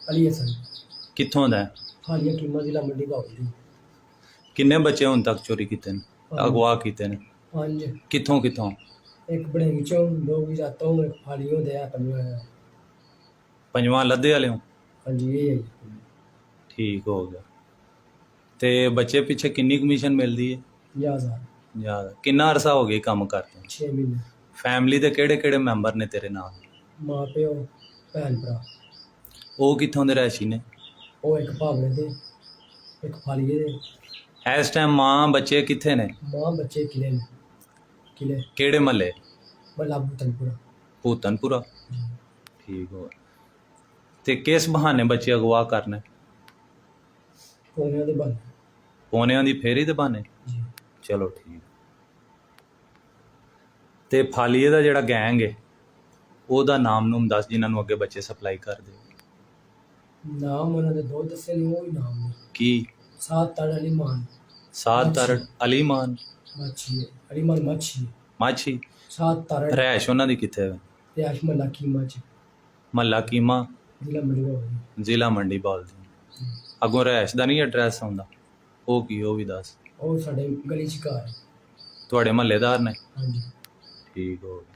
ਅਲੀ ਹਸਨ ਕਿੱਥੋਂ ਦਾ ਹੈ? ਹਾਲੀਆ ਕੀਮਾ ਜ਼ਿਲ੍ਹਾ ਮੰਡੀ ਬਾਉਲੀ। ਕਿੰਨੇ ਬੱਚੇ ਹੁਣ ਤੱਕ ਚੋਰੀ ਕੀਤੇ ਨੇ, ਅਗਵਾ ਕੀਤੇ ਨੇ? 5। ਕਿੱਥੋਂ ਕਿੱਥੋਂ? ਇੱਕ ਬੜੇ ਵਿੱਚੋਂ 2 ਵੀ ਜਾਤੋਂ ਇੱਕ ਹਾਲੀਓ ਦੇ ਆ 5। ਪੰਜਵਾਂ ਲੱਦੇ ਵਾਲਿਓ? ਹਾਂਜੀ ਇਹ ਹੈ ਜੀ। ਠੀਕ ਹੋ ਗਿਆ। ਤੇ ਬੱਚੇ ਪਿੱਛੇ ਕਿੰਨੀ ਕਮਿਸ਼ਨ ਮਿਲਦੀ ਹੈ? 50,000। ਜ਼ਿਆਦਾ? ਕਿੰਨਾ ਅਰਸਾ ਹੋ ਗਿਆ ਕੰਮ ਕਰਦੇ? 6 ਮਹੀਨੇ। ਫੈਮਿਲੀ ਦੇ ਕਿਹੜੇ ਕਿਹੜੇ ਮੈਂਬਰ ਨੇ ਤੇਰੇ ਨਾਲ? ਮਾਂ ਪਿਓ, ਭੈਣ ਭਰਾ। ਉਹ ਕਿੱਥੋਂ ਦੇ ਰਹਿਸ਼ੀ ਨੇ? ਉਹ ਇੱਕ ਭਾਵਲੇ ਦੇ, ਇੱਕ ਫਾਲੀਏ ਦੇ। ਇਸ ਟਾਈਮ ਮਾਂ ਬੱਚੇ ਕਿੱਥੇ ਨੇ? ਮਾਂ ਬੱਚੇ ਕਿਲੇ ਨੇ। ਕਿਲੇ ਕਿਹੜੇ ਮਹੱਲੇ? ਬੱਲਾ ਬੁਤਨਪੁਰਾ। ਭੂਤਨਪੁਰਾ। ਠੀਕ ਹੋ। ਤੇ ਕਿਸ ਬਹਾਨੇ ਬੱਚੇ ਅਗਵਾ ਕਰਨੇ? ਕੋਨਿਆਂ ਦੇ ਬੰਦ। ਪੌਣਿਆਂ ਦੀ ਫੇਰੀ ਦੇ ਬਹਾਨੇ? ਜੀ। ਚਲੋ ਠੀਕ। ਤੇ ਫਾਲੀਏ ਦਾ ਜਿਹੜਾ ਗੈਂਗ ਹੈ ਉਹਦਾ ਨਾਮ ਨੂਮ ਦੱਸ, ਜਿਨ੍ਹਾਂ ਨੂੰ ਅੱਗੇ ਬੱਚੇ ਸਪਲਾਈ ਕਰਦੇ? ਨਾਮ ਉਹਨਾਂ ਦੇ 2 ਦੱਸੇ ਨੇ, ਉਹ ਹੀ ਨਾਮ ਨੇ। ਕੀ? ਸਾਤ ਤੜ ਅਲੀ ਮਾਨ। ਸਾਤ ਤਰੜ ਅਲੀ ਮਾਨ ਮਾਛੀ ਅਲੀ ਮਾਨ ਮਾਛੀ। ਮਾਛੀ। ਸਾਤ ਤਰੜ ਰਹਿਸ਼ ਉਹਨਾਂ ਦੀ ਕਿੱਥੇ ਹੈ? ਤੇ ਅਸ਼ਮਲਾ ਕੀਮਾ ਚ ਮਹੱਲਾ ਕੀਮਾ, ਜ਼ਿਲ੍ਹਾ ਮੰਡੀ ਬਾਉਲੀ। ਜ਼ਿਲ੍ਹਾ ਮੰਡੀ ਬਾਲਦੀ। ਅੱਗੋਂ ਰਹਿਸ਼ ਦਾ ਨਹੀਂ ਐਡਰੈਸ ਆਉਂਦਾ? ਉਹ ਕੀ, ਉਹ ਵੀ ਦੱਸ। ਉਹ ਸਾਡੇ ਗਲੀ ਚ ਘਰ ਹੈ। ਤੁਹਾਡੇ ਮਹੱਲੇਦਾਰ ਨੇ? ਹਾਂਜੀ। ਠੀਕ ਹੋ ਗਿਆ।